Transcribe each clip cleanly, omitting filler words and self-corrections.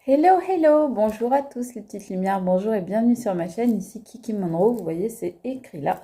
Hello, hello, bonjour à tous les petites lumières, bonjour et bienvenue sur ma chaîne, ici Kiki Monroe, vous voyez c'est écrit là.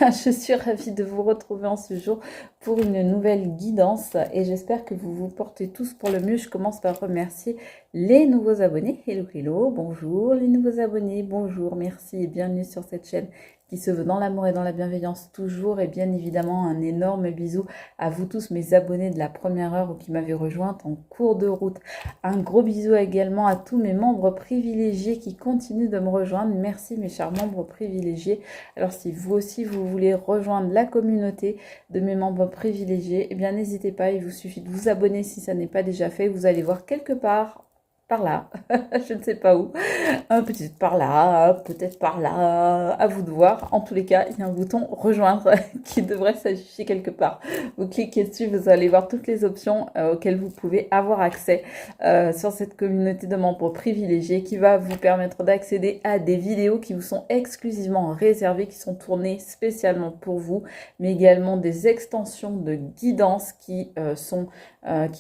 Je suis ravie de vous retrouver en ce jour pour une nouvelle guidance et j'espère que vous vous portez tous pour le mieux. Je commence par remercier les nouveaux abonnés. Hello, hello, bonjour les nouveaux abonnés, bonjour, merci et bienvenue sur cette chaîne qui se veut dans l'amour et dans la bienveillance toujours, et bien évidemment un énorme bisou à vous tous mes abonnés de la première heure ou qui m'avaient rejointe en cours de route. Un gros bisou également à tous mes membres privilégiés qui continuent de me rejoindre. Merci mes chers membres privilégiés. Alors si vous aussi vous voulez rejoindre la communauté de mes membres privilégiés, eh bien n'hésitez pas, il vous suffit de vous abonner si ça n'est pas déjà fait. Vous allez voir quelque part par là, je ne sais pas où, peut-être par là, peut-être par là, à vous de voir. En tous les cas, il y a un bouton rejoindre qui devrait s'afficher quelque part. Vous cliquez dessus, vous allez voir toutes les options auxquelles vous pouvez avoir accès sur cette communauté de membres privilégiés qui va vous permettre d'accéder à des vidéos qui vous sont exclusivement réservées, qui sont tournées spécialement pour vous, mais également des extensions de guidance qui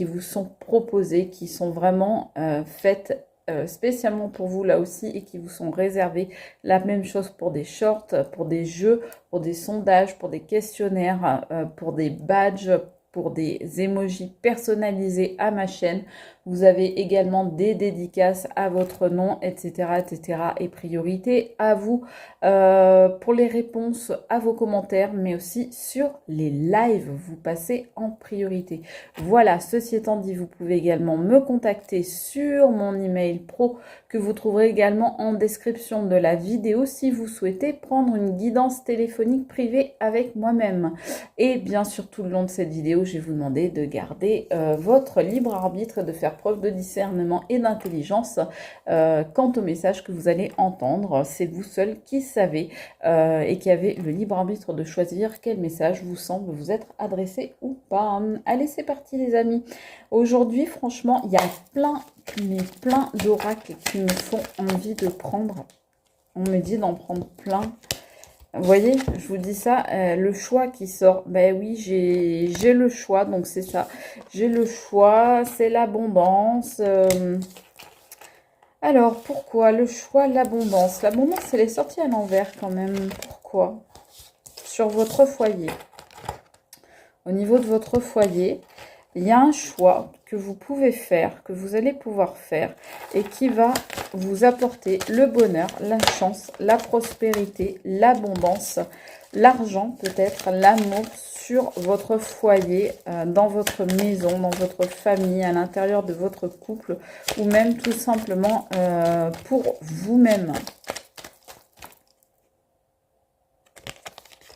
vous sont proposées, qui sont vraiment faites spécialement pour vous là aussi et qui vous sont réservées. La même chose pour des shorts, pour des jeux, pour des sondages, pour des questionnaires, pour des badges, pour des emojis personnalisés à ma chaîne. Vous avez également des dédicaces à votre nom, etc., etc. Et priorité à vous pour les réponses à vos commentaires, mais aussi sur les lives, vous passez en priorité. Voilà, ceci étant dit, vous pouvez également me contacter sur mon email pro que vous trouverez également en description de la vidéo si vous souhaitez prendre une guidance téléphonique privée avec moi-même. Et bien sûr, tout le long de cette vidéo, je vais vous demander de garder votre libre arbitre et de faire preuve de discernement et d'intelligence quant au message que vous allez entendre. C'est vous seul qui savez et qui avez le libre arbitre de choisir quel message vous semble vous être adressé ou pas. Allez, c'est parti les amis. Aujourd'hui, franchement, il y a plein d'oracles qui me font envie de prendre. On me dit d'en prendre plein. Vous voyez, je vous dis ça, le choix qui sort, ben oui, j'ai le choix, donc c'est ça. J'ai le choix, c'est l'abondance. Alors, pourquoi le choix, l'abondance? L'abondance, elle est sortie à l'envers quand même. Pourquoi? Sur votre foyer. Au niveau de votre foyer, il y a un choix que vous pouvez faire, que vous allez pouvoir faire et qui va vous apporter le bonheur, la chance, la prospérité, l'abondance, l'argent peut-être, l'amour sur votre foyer, dans votre maison, dans votre famille, à l'intérieur de votre couple ou même tout simplement pour vous-même.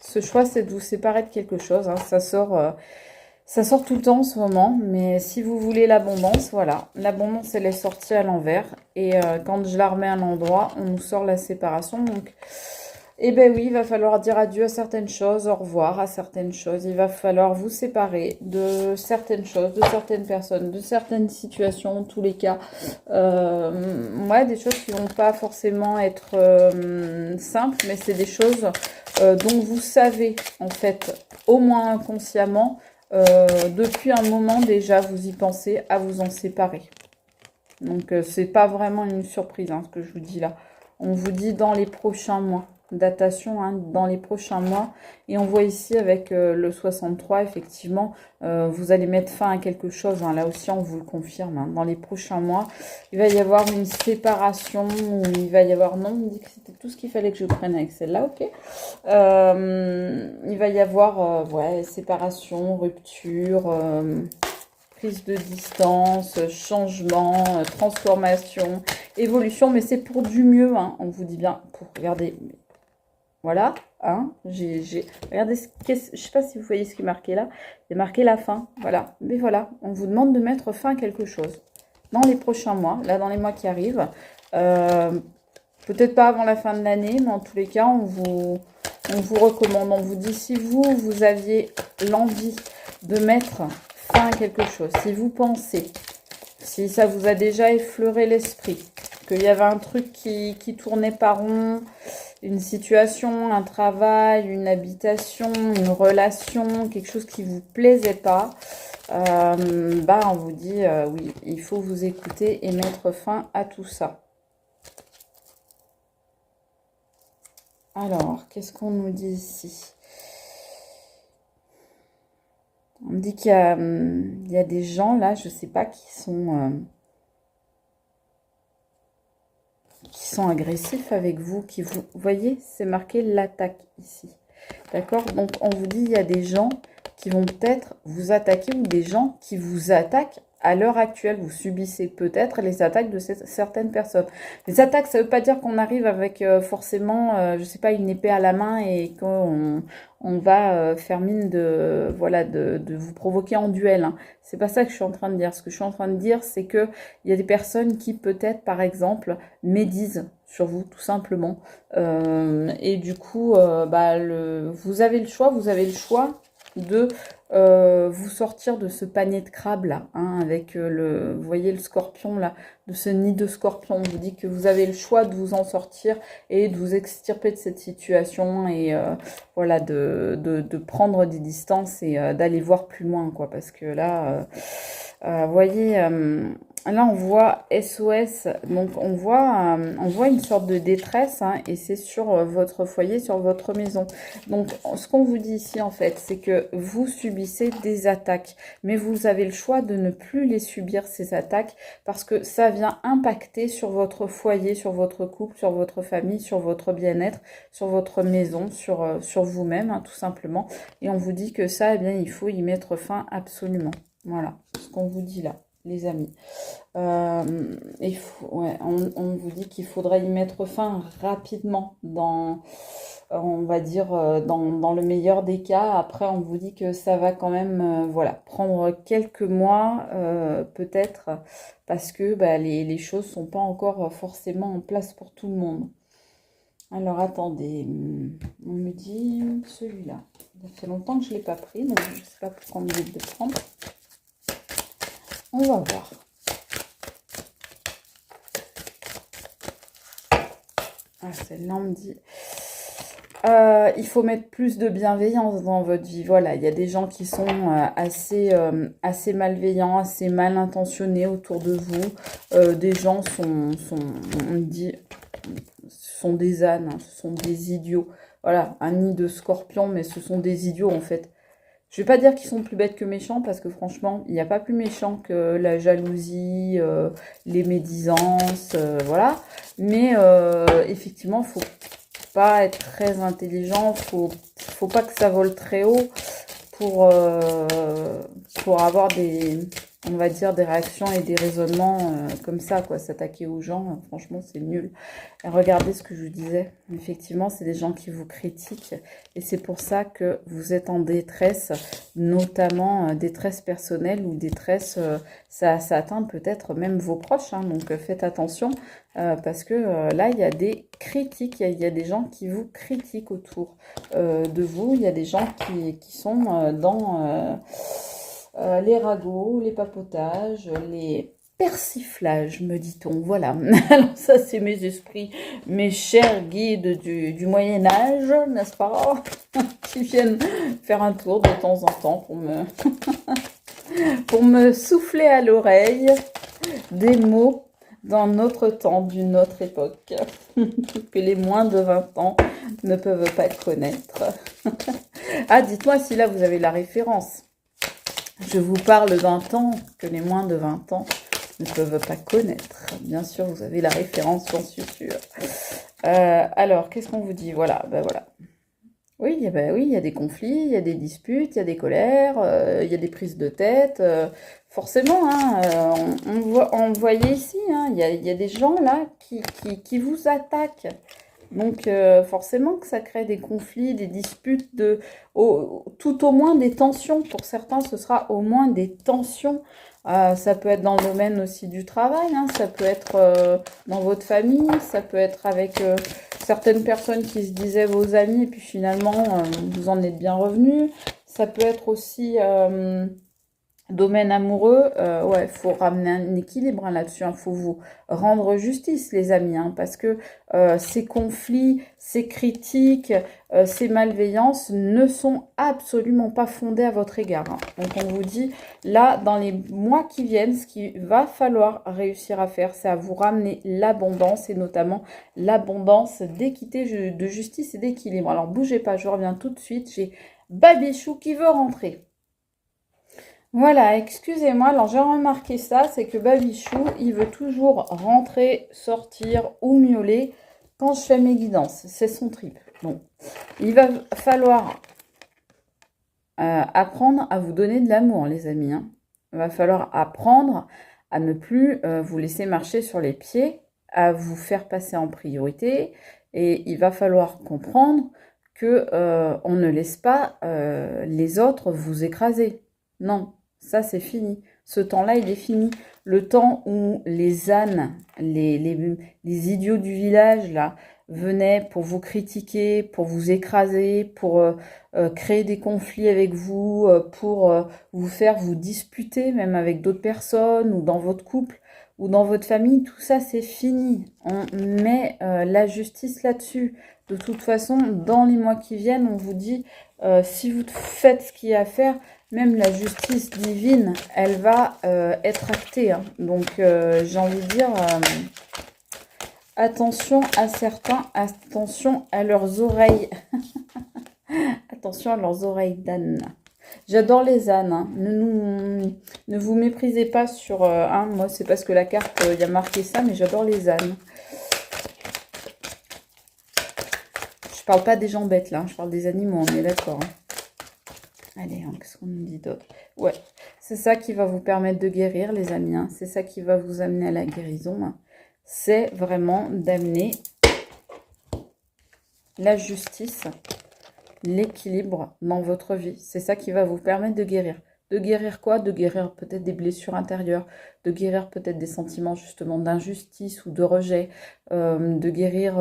Ce choix, c'est de vous séparer de quelque chose, hein, ça sort tout le temps en ce moment, mais si vous voulez l'abondance, voilà. L'abondance, elle est sortie à l'envers. Et quand je la remets à l'endroit, on nous sort la séparation. Donc, eh bien oui, il va falloir dire adieu à certaines choses, au revoir à certaines choses. Il va falloir vous séparer de certaines choses, de certaines personnes, de certaines situations, en tous les cas. Ouais, des choses qui ne vont pas forcément être simples, mais c'est des choses dont vous savez, en fait, au moins inconsciemment, depuis un moment déjà, vous y pensez à vous en séparer. Donc, c'est pas vraiment une surprise, hein, ce que je vous dis là. On vous dit dans les prochains mois. Datation, hein, dans les prochains mois. Et on voit ici avec le 63, effectivement, vous allez mettre fin à quelque chose. Hein, là aussi, on vous le confirme. Hein, dans les prochains mois, il va y avoir une séparation. Ou il va y avoir... Non, on me dit que c'était tout ce qu'il fallait que je prenne avec celle-là. Ok. Il va y avoir ouais, séparation, rupture... prise de distance, changement, transformation, évolution, mais c'est pour du mieux, hein, on vous dit bien, pour regarder, voilà, hein, regardez, je ne sais pas si vous voyez ce qui est marqué là, c'est marqué la fin, voilà, mais voilà, on vous demande de mettre fin à quelque chose, dans les prochains mois, là dans les mois qui arrivent, peut-être pas avant la fin de l'année, mais en tous les cas, on vous recommande, on vous dit, si vous aviez l'envie de mettre fin à quelque chose, si vous pensez, si ça vous a déjà effleuré l'esprit, qu'il y avait un truc qui tournait pas rond, une situation, un travail, une habitation, une relation, quelque chose qui vous plaisait pas, Bah, on vous dit, oui, il faut vous écouter et mettre fin à tout ça. Alors, qu'est-ce qu'on nous dit ici? On me dit il y a des gens là, je sais pas, qui sont agressifs avec vous, vous voyez, c'est marqué l'attaque ici. D'accord? Donc, on vous dit, il y a des gens qui vont peut-être vous attaquer ou des gens qui vous attaquent à l'heure actuelle. Vous subissez peut-être les attaques de certaines personnes. Les attaques, ça ne veut pas dire qu'on arrive avec forcément, je sais pas, une épée à la main et qu'on va faire mine de, voilà, de vous provoquer en duel. Hein. C'est pas ça que je suis en train de dire. Ce que je suis en train de dire, c'est que il y a des personnes qui peut-être, par exemple, médisent sur vous, tout simplement. Et du coup, bah, vous avez le choix de vous sortir de ce panier de crabes là, hein, avec vous voyez le scorpion là, de ce nid de scorpion. On vous dit que vous avez le choix de vous en sortir et de vous extirper de cette situation et voilà, de prendre des distances et d'aller voir plus loin, quoi, parce que là, vous voyez, là on voit SOS, donc on voit une sorte de détresse, hein, et c'est sur votre foyer, sur votre maison. Donc ce qu'on vous dit ici en fait, c'est que vous subissez des attaques, mais vous avez le choix de ne plus les subir, ces attaques, parce que ça vient impacter sur votre foyer, sur votre couple, sur votre famille, sur votre bien-être, sur votre maison, sur vous-même, hein, tout simplement. Et on vous dit que ça, eh bien, il faut y mettre fin absolument. Voilà ce qu'on vous dit là, les amis. Ouais, on vous dit qu'il faudrait y mettre fin rapidement dans, on va dire, dans le meilleur des cas. Après, on vous dit que ça va quand même, voilà, prendre quelques mois, peut-être, parce que bah, les choses sont pas encore forcément en place pour tout le monde. Alors, attendez, on me dit celui-là. Ça fait longtemps que je ne l'ai pas pris, donc je ne sais pas pourquoi on me dit de le prendre. On va voir. Ah, celle-là, on me dit... il faut mettre plus de bienveillance dans votre vie. Voilà, il y a des gens qui sont assez malveillants, assez mal intentionnés autour de vous. Des gens on dit, sont des ânes, hein, ce sont des idiots. Voilà, un nid de scorpions, mais ce sont des idiots en fait. Je vais pas dire qu'ils sont plus bêtes que méchants, parce que franchement, il n'y a pas plus méchant que la jalousie, les médisances, voilà. Mais effectivement, il faut pas être très intelligent, faut pas que ça vole très haut pour avoir on va dire, des réactions et des raisonnements comme ça, quoi. S'attaquer aux gens, franchement, c'est nul. Et regardez ce que je vous disais. Effectivement, c'est des gens qui vous critiquent et c'est pour ça que vous êtes en détresse, notamment détresse personnelle ou détresse, ça atteint peut-être même vos proches, hein, donc faites attention parce que là, il y a des critiques, il y a des gens qui vous critiquent autour de vous, il y a des gens qui sont dans... les ragots, les papotages, les persiflages, me dit-on. Voilà. Alors ça, c'est mes esprits, mes chers guides du Moyen-Âge, n'est-ce pas? Qui viennent faire un tour de temps en temps pour me souffler à l'oreille des mots d'un autre temps, d'une autre époque, que les moins de 20 ans ne peuvent pas connaître. Ah, dites-moi si là, vous avez la référence. Je vous parle d'un temps que les moins de 20 ans ne peuvent pas connaître. Bien sûr, vous avez la référence, j'en suis sûre. Alors, qu'est-ce qu'on vous dit? Voilà, ben voilà. Oui, oui, il y a des conflits, il y a des disputes, il y a des colères, il y a des prises de tête. Forcément, hein, on voyait ici, hein, il y a des gens là qui vous attaquent. Donc forcément que ça crée des conflits, des disputes, tout au moins des tensions. Pour certains, ce sera au moins des tensions. Ça peut être dans le domaine aussi du travail, hein, ça peut être dans votre famille, ça peut être avec certaines personnes qui se disaient vos amis et puis finalement vous en êtes bien revenus. Ça peut être aussi Domaine amoureux, ouais, faut ramener un équilibre hein, là-dessus. Il faut vous rendre justice, les amis, hein, parce que ces conflits, ces critiques, ces malveillances ne sont absolument pas fondées à votre égard. Hein. Donc on vous dit, là, dans les mois qui viennent, ce qu'il va falloir réussir à faire, c'est à vous ramener l'abondance, et notamment l'abondance d'équité, de justice et d'équilibre. Alors bougez pas, je reviens tout de suite. J'ai Babichou qui veut rentrer. Voilà, excusez-moi, alors j'ai remarqué ça, c'est que Babichou, il veut toujours rentrer, sortir ou miauler quand je fais mes guidances. C'est son trip. Bon, il va falloir apprendre à vous donner de l'amour, les amis. Hein. Il va falloir apprendre à ne plus vous laisser marcher sur les pieds, à vous faire passer en priorité. Et il va falloir comprendre que on ne laisse pas les autres vous écraser. Non. Ça, c'est fini. Ce temps-là, il est fini. Le temps où les ânes, les idiots du village, là, venaient pour vous critiquer, pour vous écraser, pour créer des conflits avec vous, pour vous faire vous disputer, même avec d'autres personnes, ou dans votre couple, ou dans votre famille, tout ça, c'est fini. On met la justice là-dessus. De toute façon, dans les mois qui viennent, on vous dit, si vous faites ce qu'il y a à faire, même la justice divine, elle va être actée. Hein. Donc, j'ai envie de dire, attention à certains, attention à leurs oreilles. Attention à leurs oreilles d'âne. J'adore les ânes. Hein. Ne vous méprisez pas sur... moi, c'est parce que la carte, il y a marqué ça, mais j'adore les ânes. Je parle pas des gens bêtes, là. Hein. Je parle des animaux, on est d'accord. Hein. Allez, hein, qu'est-ce qu'on nous dit d'autre? Ouais, c'est ça qui va vous permettre de guérir, les amis. Hein. C'est ça qui va vous amener à la guérison. Hein. C'est vraiment d'amener la justice, l'équilibre dans votre vie. C'est ça qui va vous permettre de guérir. De guérir quoi? De guérir peut-être des blessures intérieures, de guérir peut-être des sentiments justement d'injustice ou de rejet, de guérir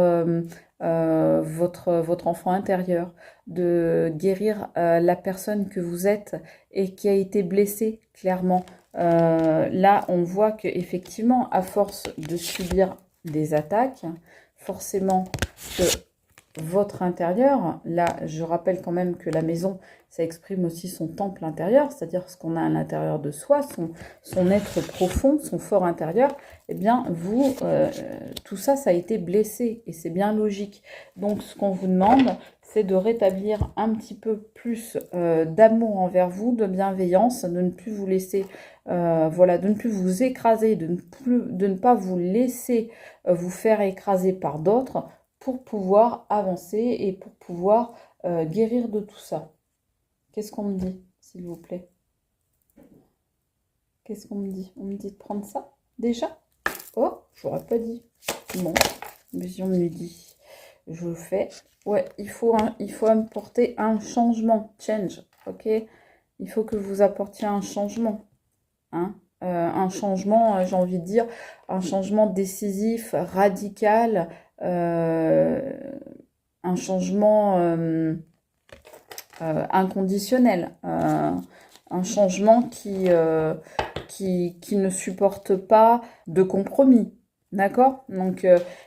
votre enfant intérieur, de guérir la personne que vous êtes et qui a été blessée, clairement. Là, on voit qu'effectivement, à force de subir des attaques, forcément que votre intérieur, là, je rappelle quand même que la maison, ça exprime aussi son temple intérieur, c'est-à-dire ce qu'on a à l'intérieur de soi, son être profond, son fort intérieur, eh bien, vous, tout ça, ça a été blessé, et c'est bien logique. Donc, ce qu'on vous demande, c'est de rétablir un petit peu plus d'amour envers vous, de bienveillance, de ne plus vous laisser, voilà, de ne plus vous écraser, de ne pas vous laisser vous faire écraser par d'autres, pour pouvoir avancer et pour pouvoir guérir de tout ça. Qu'est-ce qu'on me dit, s'il vous plaît? Qu'est-ce qu'on me dit? On me dit de prendre ça, déjà? Oh, j'aurais pas dit. Bon, mais si on me dit, je le fais. Ouais, il faut apporter un changement, change, ok? Il faut que vous apportiez un changement, hein? Un changement, j'ai envie de dire, un changement décisif, radical, un changement inconditionnel, un changement qui ne supporte pas de compromis, d'accord? Donc,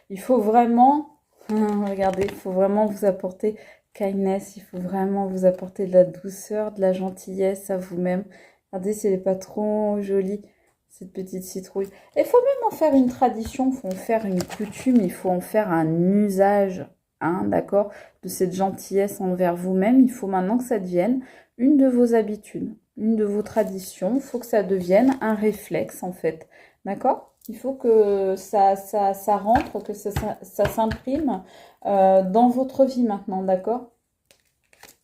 il faut vraiment, regardez, il faut vraiment vous apporter kindness, il faut vraiment vous apporter de la douceur, de la gentillesse à vous-même. Regardez si elle n'est pas trop jolie, cette petite citrouille. Il faut même en faire une tradition, il faut en faire une coutume, il faut en faire un usage, hein, d'accord, de cette gentillesse envers vous-même. Il faut maintenant que ça devienne une de vos habitudes, une de vos traditions. Il faut que ça devienne un réflexe, en fait, d'accord? Il faut que ça rentre, que ça s'imprime dans votre vie maintenant, d'accord?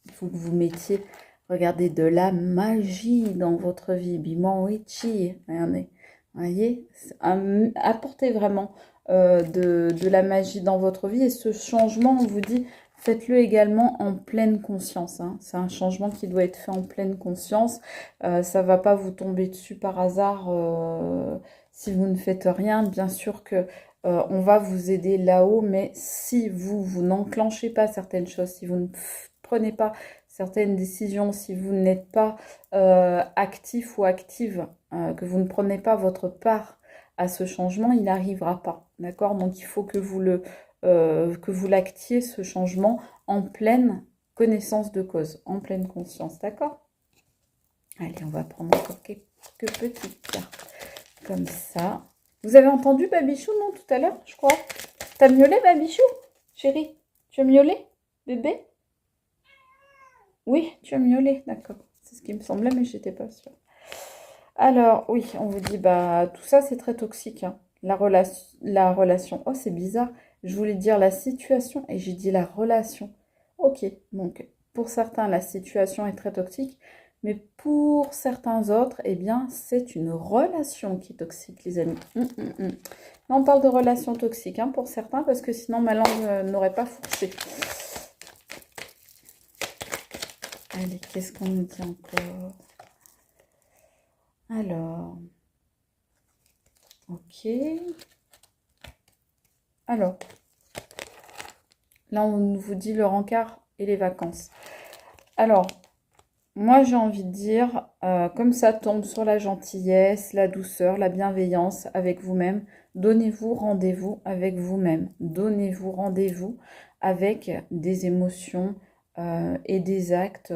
Il faut que vous mettiez... Regardez, de la magie dans votre vie. Bimanwichi. Regardez. Voyez, apportez vraiment de la magie dans votre vie. Et ce changement, on vous dit, faites-le également en pleine conscience. Hein. C'est un changement qui doit être fait en pleine conscience. Ça ne va pas vous tomber dessus par hasard si vous ne faites rien. Bien sûr que on va vous aider là-haut, mais si vous n'enclenchez pas certaines choses, si vous ne prenez pas certaines décisions, si vous n'êtes pas actif ou active, que vous ne prenez pas votre part à ce changement, il n'arrivera pas. D'accord? Donc il faut que vous l'actiez, ce changement, en pleine connaissance de cause, en pleine conscience. D'accord? Allez, on va prendre encore quelques petites cartes comme ça. Vous avez entendu Babichou, non, tout à l'heure, je crois? T'as miaulé, Babichou? Chérie, tu as miaulé? Bébé? Oui, tu as miaulé, d'accord. C'est ce qui me semblait, mais je n'étais pas sûre. Alors, oui, on vous dit, bah, tout ça, c'est très toxique, hein. La relation. Oh, c'est bizarre. Je voulais dire la situation et j'ai dit la relation. Ok, donc, pour certains, la situation est très toxique, mais pour certains autres, eh bien, c'est une relation qui est toxique, les amis. Là, on parle de relation toxique, hein, pour certains, parce que sinon, ma langue n'aurait pas fourché. Allez, qu'est-ce qu'on nous dit encore? Alors, ok. Alors, là, on vous dit le rencard et les vacances. Alors, moi, j'ai envie de dire, comme ça tombe sur la gentillesse, la douceur, la bienveillance avec vous-même, donnez-vous rendez-vous avec vous-même. Donnez-vous rendez-vous avec des émotions et des actes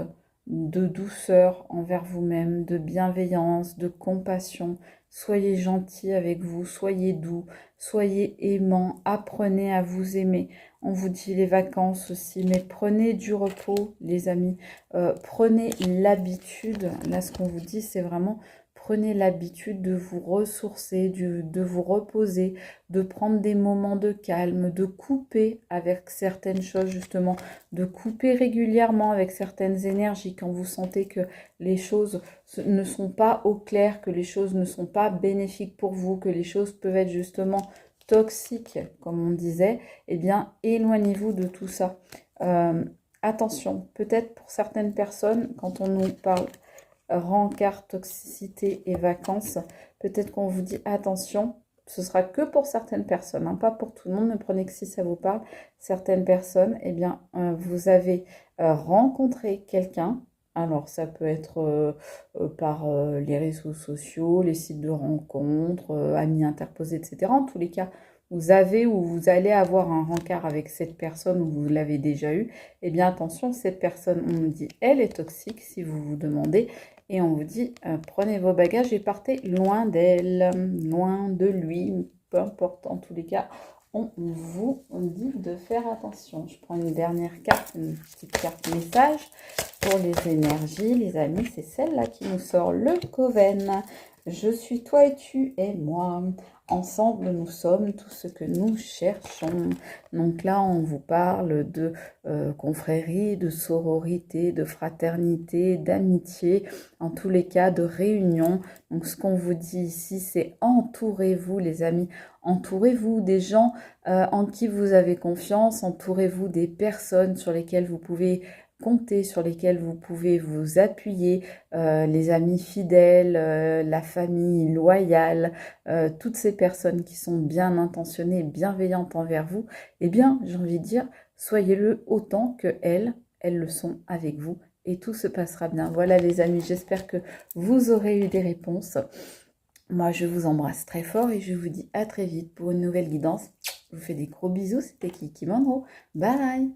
de douceur envers vous-même, de bienveillance, de compassion. Soyez gentil avec vous, soyez doux, soyez aimant, apprenez à vous aimer. On vous dit les vacances aussi, mais prenez du repos, les amis. Prenez l'habitude, là ce qu'on vous dit, c'est vraiment prenez l'habitude de vous ressourcer, de vous reposer, de prendre des moments de calme, de couper avec certaines choses justement, de couper régulièrement avec certaines énergies quand vous sentez que les choses ne sont pas au clair, que les choses ne sont pas bénéfiques pour vous, que les choses peuvent être justement toxiques, comme on disait, eh bien, éloignez-vous de tout ça. Attention, peut-être pour certaines personnes, quand on nous parle rencard, toxicité et vacances, peut-être qu'on vous dit attention, ce sera que pour certaines personnes, hein, pas pour tout le monde, ne prenez que si ça vous parle. Certaines personnes, eh bien, vous avez rencontré quelqu'un. Alors, ça peut être par les réseaux sociaux, les sites de rencontres, amis interposés, etc. En tous les cas, vous avez ou vous allez avoir un rencard avec cette personne ou vous l'avez déjà eu. Eh bien, attention, cette personne, on nous dit, elle est toxique si vous vous demandez. Et on vous dit, prenez vos bagages et partez loin d'elle, loin de lui, peu importe, en tous les cas. On vous dit de faire attention. Je prends une dernière carte, une petite carte message pour les énergies. Les amis, c'est celle-là qui nous sort le Coven. Je suis toi et tu es moi. Ensemble, nous sommes tout ce que nous cherchons. Donc là, on vous parle de confrérie, de sororité, de fraternité, d'amitié, en tous les cas de réunion. Donc ce qu'on vous dit ici, c'est entourez-vous les amis, entourez-vous des gens en qui vous avez confiance, entourez-vous des personnes sur lesquelles vous pouvez compter, sur lesquels vous pouvez vous appuyer, les amis fidèles, la famille loyale, toutes ces personnes qui sont bien intentionnées, bienveillantes envers vous, eh bien, j'ai envie de dire, soyez-le autant que elles le sont avec vous et tout se passera bien. Voilà les amis, j'espère que vous aurez eu des réponses. Moi, je vous embrasse très fort et je vous dis à très vite pour une nouvelle guidance. Je vous fais des gros bisous, c'était Kiki Monroe. Bye!